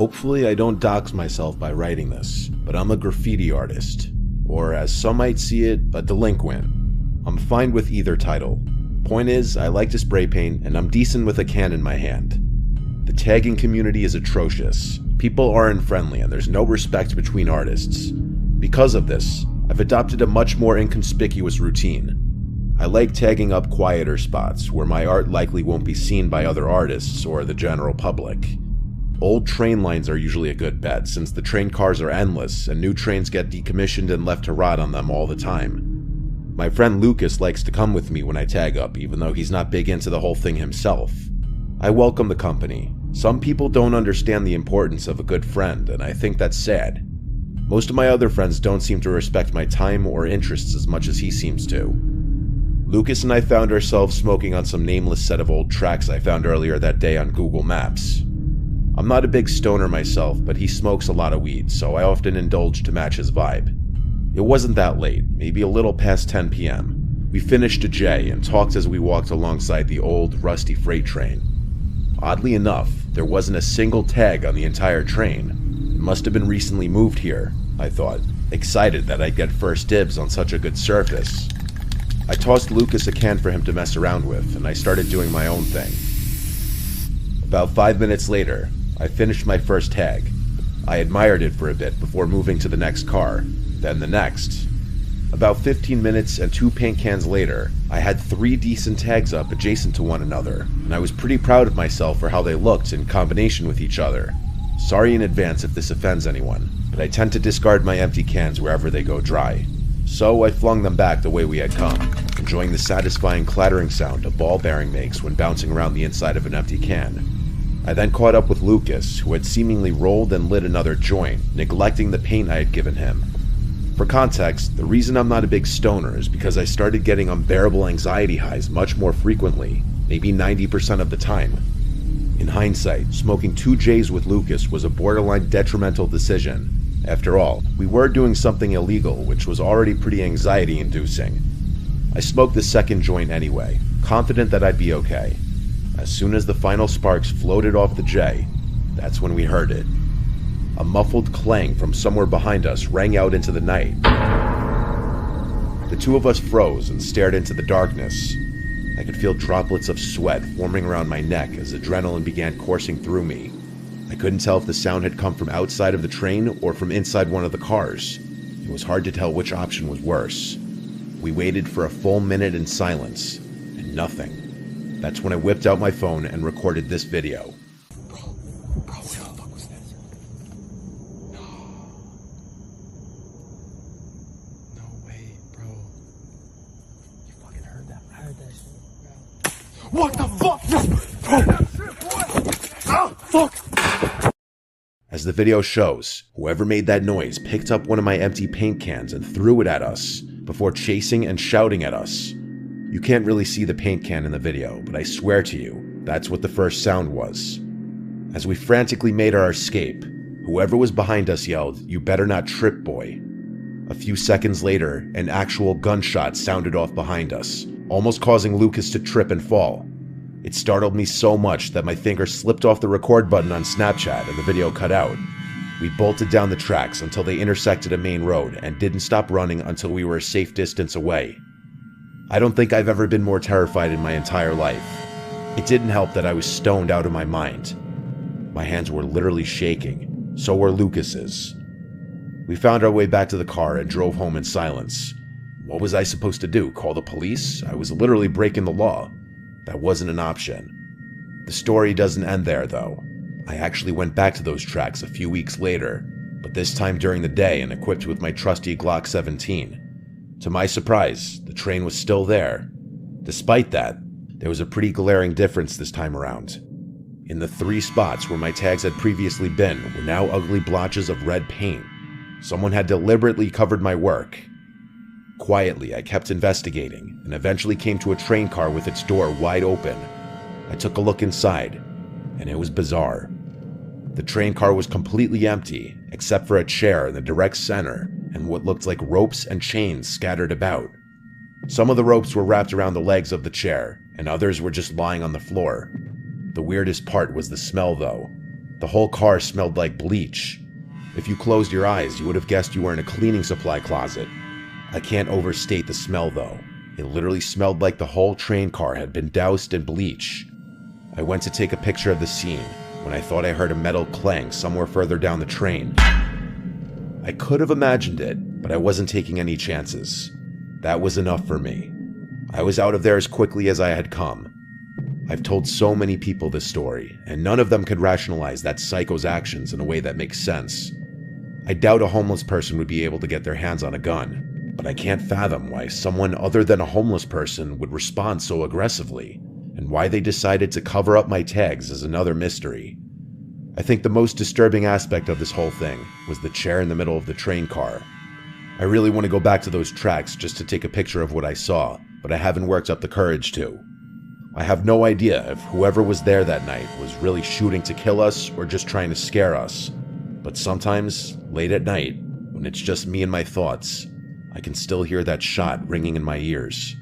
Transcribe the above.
Hopefully I don't dox myself by writing this, but I'm a graffiti artist, or as some might see it, a delinquent. I'm fine with either title. Point is, I like to spray paint and I'm decent with a can in my hand. The tagging community is atrocious. People aren't friendly and there's no respect between artists. Because of this, I've adopted a much more inconspicuous routine. I like tagging up quieter spots where my art likely won't be seen by other artists or the general public. Old train lines are usually a good bet since the train cars are endless and new trains get decommissioned and left to rot on them all the time. My friend Lucas likes to come with me when I tag up, even though he's not big into the whole thing himself. I welcome the company. Some people don't understand the importance of a good friend, and I think that's sad. Most of my other friends don't seem to respect my time or interests as much as he seems to. Lucas and I found ourselves smoking on some nameless set of old tracks I found earlier that day on Google Maps. I'm not a big stoner myself, but he smokes a lot of weed, so I often indulge to match his vibe. It wasn't that late, maybe a little past 10 p.m. We finished a J and talked as we walked alongside the old, rusty freight train. Oddly enough, there wasn't a single tag on the entire train. It must have been recently moved here, I thought, excited that I'd get first dibs on such a good surface. I tossed Lucas a can for him to mess around with, and I started doing my own thing. About 5 minutes later, I finished my first tag. I admired it for a bit before moving to the next car, then the next. About 15 minutes and 2 paint cans later, I had 3 decent tags up adjacent to one another, and I was pretty proud of myself for how they looked in combination with each other. Sorry in advance if this offends anyone, but I tend to discard my empty cans wherever they go dry. So I flung them back the way we had come, enjoying the satisfying clattering sound a ball bearing makes when bouncing around the inside of an empty can. I then caught up with Lucas, who had seemingly rolled and lit another joint, neglecting the paint I had given him. For context, the reason I'm not a big stoner is because I started getting unbearable anxiety highs much more frequently, maybe 90% of the time. In hindsight, smoking 2 J's with Lucas was a borderline detrimental decision. After all, we were doing something illegal, which was already pretty anxiety-inducing. I smoked the second joint anyway, confident that I'd be okay. As soon as the final sparks floated off the J, that's when we heard it. A muffled clang from somewhere behind us rang out into the night. The two of us froze and stared into the darkness. I could feel droplets of sweat forming around my neck as adrenaline began coursing through me. I couldn't tell if the sound had come from outside of the train or from inside one of the cars. It was hard to tell which option was worse. We waited for a full minute in silence, and nothing. That's when I whipped out my phone and recorded this video. Bro, what the fuck was that? No way, bro. You fucking heard that? I heard that shit. What the fuck? Bro! Oh, fuck! As the video shows, whoever made that noise picked up one of my empty paint cans and threw it at us, before chasing and shouting at us. You can't really see the paint can in the video, but I swear to you, that's what the first sound was. As we frantically made our escape, whoever was behind us yelled, "You better not trip, boy." A few seconds later, an actual gunshot sounded off behind us, almost causing Lucas to trip and fall. It startled me so much that my finger slipped off the record button on Snapchat and the video cut out. We bolted down the tracks until they intersected a main road and didn't stop running until we were a safe distance away. I don't think I've ever been more terrified in my entire life. It didn't help that I was stoned out of my mind. My hands were literally shaking. So were Lucas's. We found our way back to the car and drove home in silence. What was I supposed to do? Call the police? I was literally breaking the law. That wasn't an option. The story doesn't end there, though. I actually went back to those tracks a few weeks later, but this time during the day and equipped with my trusty Glock 17. To my surprise, the train was still there. Despite that, there was a pretty glaring difference this time around. In the 3 spots where my tags had previously been were now ugly blotches of red paint. Someone had deliberately covered my work. Quietly, I kept investigating and eventually came to a train car with its door wide open. I took a look inside, and it was bizarre. The train car was completely empty, except for a chair in the direct center and what looked like ropes and chains scattered about. Some of the ropes were wrapped around the legs of the chair, and others were just lying on the floor. The weirdest part was the smell, though. The whole car smelled like bleach. If you closed your eyes, you would have guessed you were in a cleaning supply closet. I can't overstate the smell though. It literally smelled like the whole train car had been doused in bleach. I went to take a picture of the scene when I thought I heard a metal clang somewhere further down the train. I could have imagined it, but I wasn't taking any chances. That was enough for me. I was out of there as quickly as I had come. I've told so many people this story, and none of them could rationalize that psycho's actions in a way that makes sense. I doubt a homeless person would be able to get their hands on a gun, but I can't fathom why someone other than a homeless person would respond so aggressively, and why they decided to cover up my tags is another mystery. I think the most disturbing aspect of this whole thing was the chair in the middle of the train car. I really want to go back to those tracks just to take a picture of what I saw, but I haven't worked up the courage to. I have no idea if whoever was there that night was really shooting to kill us or just trying to scare us. But sometimes, late at night, when it's just me and my thoughts, I can still hear that shot ringing in my ears.